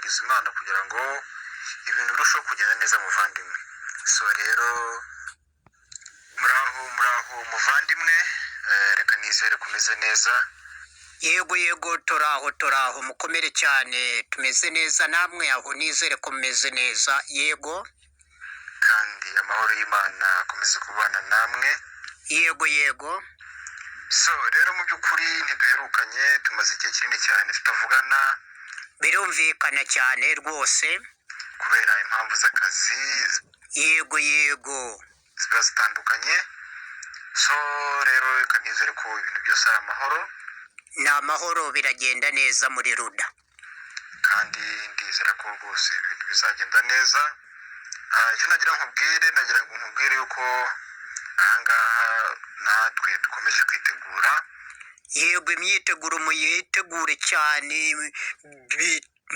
kuragiza Imana kugira ngo ibintu birusheho kugenda neza muvandimwe. So rero muraho muvandimwe, reka nizere kumeze neza. Yego turaho mukomere cyane, tumeze neza, namwe aho nizere ko mumeze neza. Yego kandi amahoro y'Imana akomeze kubana namwe. Yego So rero mu by'ukuri ntiduherukanye, tumaze igihe kinini cyane tutavugana, birumvikana cyane rwose kubera impamvu z'akazi yego ziba zitandukanye. So rero reka nizere ko ibintu byose ari amahoro, ni amahoro, biragenda neza muri ruda, kandi ndizera ko rwose ibintu bizagenda neza. Icyo nagira ngo nkubwire yuko ahangaha natwe dukomeje kwitegura. yego imyiteguro muyitegure cyane,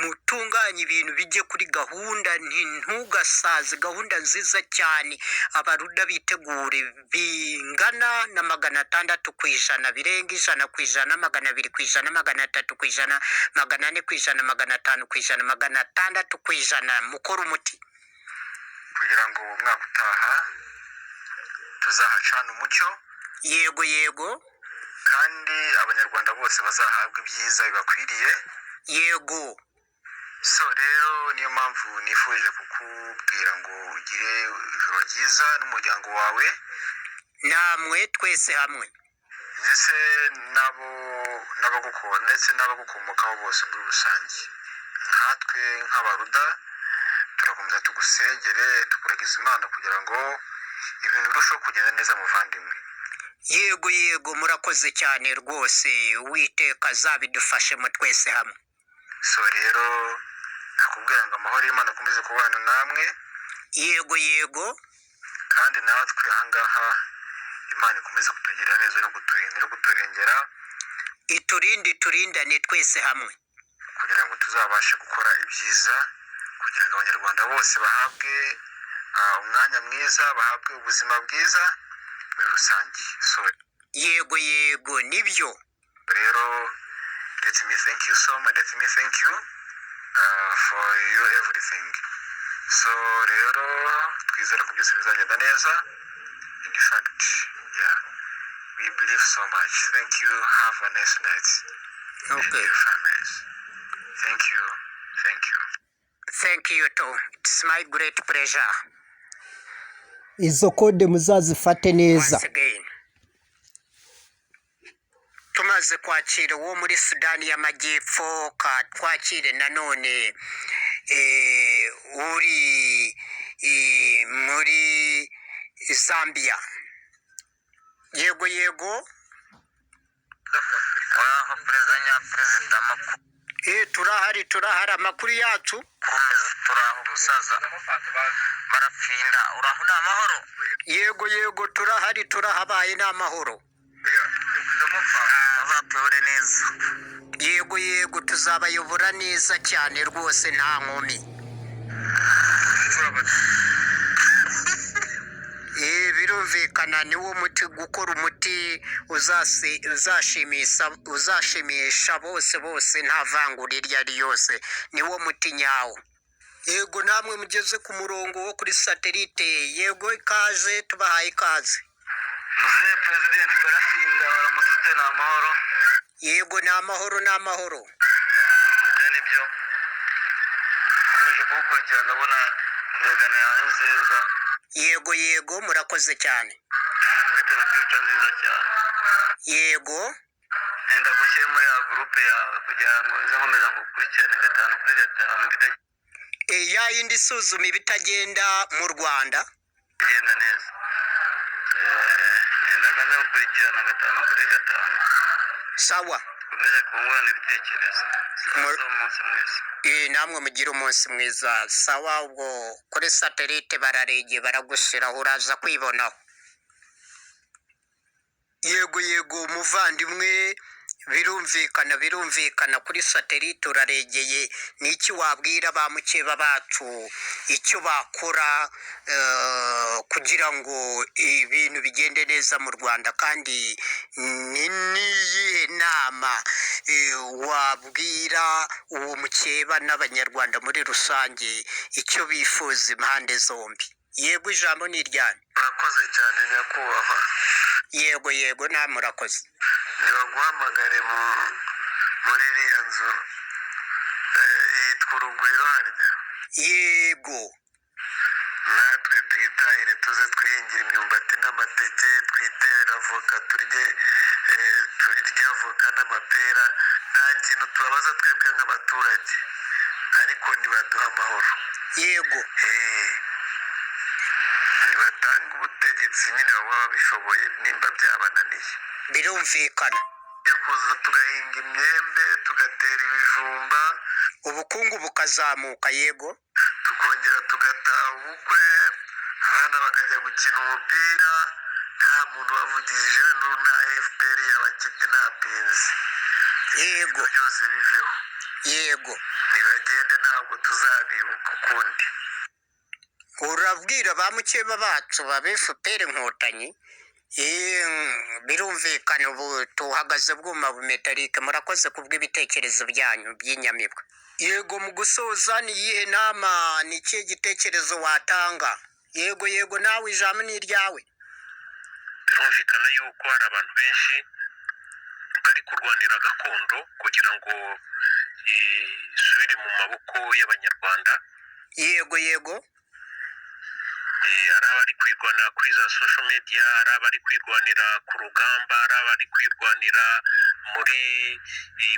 mutunganye ibintu bijye kuri gahunda, ntugasaze, gahunda nziza cyane. Abaruda bitegure bingana na 600%, birenga 100%, 200%, 300%, 400%, 500%, 600%, mukora umuti kugira ngo umwaka utaha tuzahacana umucyo. Yego kandi abanyarwanda bose bazahabwa ibyiza bibakwiriye. Yego So rero niyo mpamvu nifuje kukubwira ngo ugire ijoro ryiza n'umuryango wawe, namwe twese hamwe, ndetse n'abagukunda ndetse n'abagukomokaho bose muri rusange. Nkatwe nk'abaruda turakomeza tugusengere, tukuragiza Imana kugira ngo ibintu birusheho kugenda neza muvandimwe. Yego murakoze cyane rwose, Uwiteka azabidufashemo twese hamwe. So rero nakubwira ngo amahoro y'Imana akomeze kubana namwe. Yego kandi natwe ahangaha Imana ikomeze kutugira neza no kuturinda no kuturengera, turindane twese hamwe kugira ngo tuzabashe gukora ibyiza, kugira ngo abanyarwanda bose bahabwe umwanya mwiza, bahabwe ubuzima bwiza muri rusange. So yego nibyo rero let me thank you for you everything. So rero twizere ko byose bizagenda neza. In fact, yeah, we believe so much. Thank you. Have a nice night. Okay. Your families. Thank you too. It's my great pleasure. Izo kode muzazifate neza. Once again, tumaze kwakira uwo muri Sudani y'Amajyepfo, twakire nanone uri muri Zambia. Yego perezida makuru. turahari amakuru yacu. Turaho umusaza barafinda, uraho ni amahoro. Yego turahabaye ni amahoro. Muzatuyobore neza. Yego tuzabayobora neza cyane rwose, nta nkumi. Birumvikana niwo muti, gukora umuti uzashimisha bose nta vangura iryo ari yose, niwo muti nyawo. Yego namwe mugeze ku murongo wo kuri satelite. Yego ikaze, tubahaye ikaze. Muzehe President Barafinda, waramutse ni amahoro. Yego ni amahoro. Nibyo nkomeje kugukurikirana, abona intego yawe nziza. Yego murakoze cyane. Ufite future nziza cyane. Yego enda gushyira muri ya groupe yawe kugira ngo nze nkomeza kugukurikirana 5/5 ya yindi isuzuma ibitagenda mu Rwanda. Bigenda neza. Enda kaza gukurikirana 5/5. Sawa. Ukomeze kungurana ibitekerezo. Umunsi mwiza. Namwe mugira umunsi mwiza. Sawa, ubwo kuri satelite bararege baragushyiraho, uraza kwibonaho. Yego muvandimwe, birumvikana kuri satelite uraregeye. n'iki wabwira ba mukeba bacu icyo bakora kugira ngo ibintu bigende neza mu Rwanda, kandi ni niyihe nama wabwira uwo mukeba n'abanyarwanda muri rusange icyo bifuza impande zombi? Yego, ijambo ni iryanyu. urakoze cyane nyakubahwa. Yego namwe murakoze. nibaguhamagare muri iriya nzu yitwa urugwiro harya. Yego, natwe twitahire tuze twihingire imyumbati n'amateke, twitere avoka turye avoka n'amapera. nta kintu tubabaza twebwe nk'abaturage, ariko nibaduha amahoro. yego, nibatanga ubutegetsi nyine baba babishoboye nimba byabananiye. birumvikana. kuza tugahinga imyembe, tugatera ibijumba, ubukungu bukazamuka. Yego, tukongera tugataha ubukwe, abana bakajya gukina umupira, nta muntu bavugije nta FPR y'abakiti nta pinzi. yego, byose biveho. yego. nibagende ntabwo tuzabibuka ukundi. urabwira ba mukeba bacu ba FPR inkotanyi? birumvikana. ubu tuhagaze bwuma bumetarike. murakoze kubw'ibitekerezo byanyu by'inyamibwa. Yego, mu gusoza ni iyihe nama, ni ikihe gitekerezo watanga? Yego nawe ijambo ni iryawe. birumvikana yuko hari abantu benshi bari kurwanira gakondo kugira ngo isubire mu maboko y'abanyarwanda. Yego, hari abari kwirwanira kuri za social media, hari abari kwirwanira ku rugamba, hari abari kwirwanira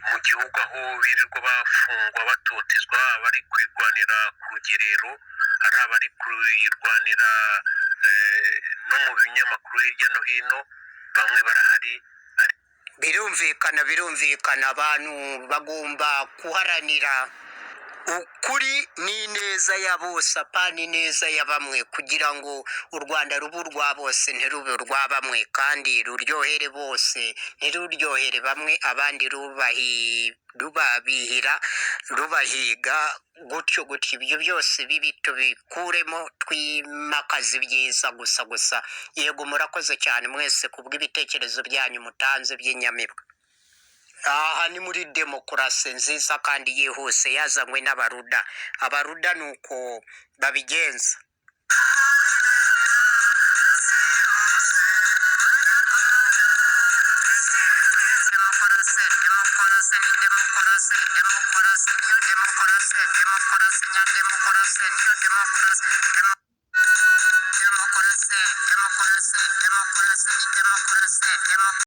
mu gihugu aho birirwa bafungwa batotezwa, abari kwirwanira ku rugerero, hari abari kwirwanira no mu binyamakuru hirya no hino. bamwe barahari. birumvikana. abantu bagomba guharanira ukuri n'ineza ya bose, apana ineza ya bamwe, kugira ngo u Rwanda rube urwa bose ntirube urwa bamwe, kandi ruryohere bose ntiruryohere bamwe, abandi rubahiga gutyo. ibyo byose bibi tubikuremo, twimakaza ibyiza gusa. Yego, murakoze cyane mwese kubw'ibitekerezo byanyu mutanze by'inyamibwa. aha ni muri demokarasi nziza kandi yihuse yazanywe n'abaruda. abaruda ni uko babigenza.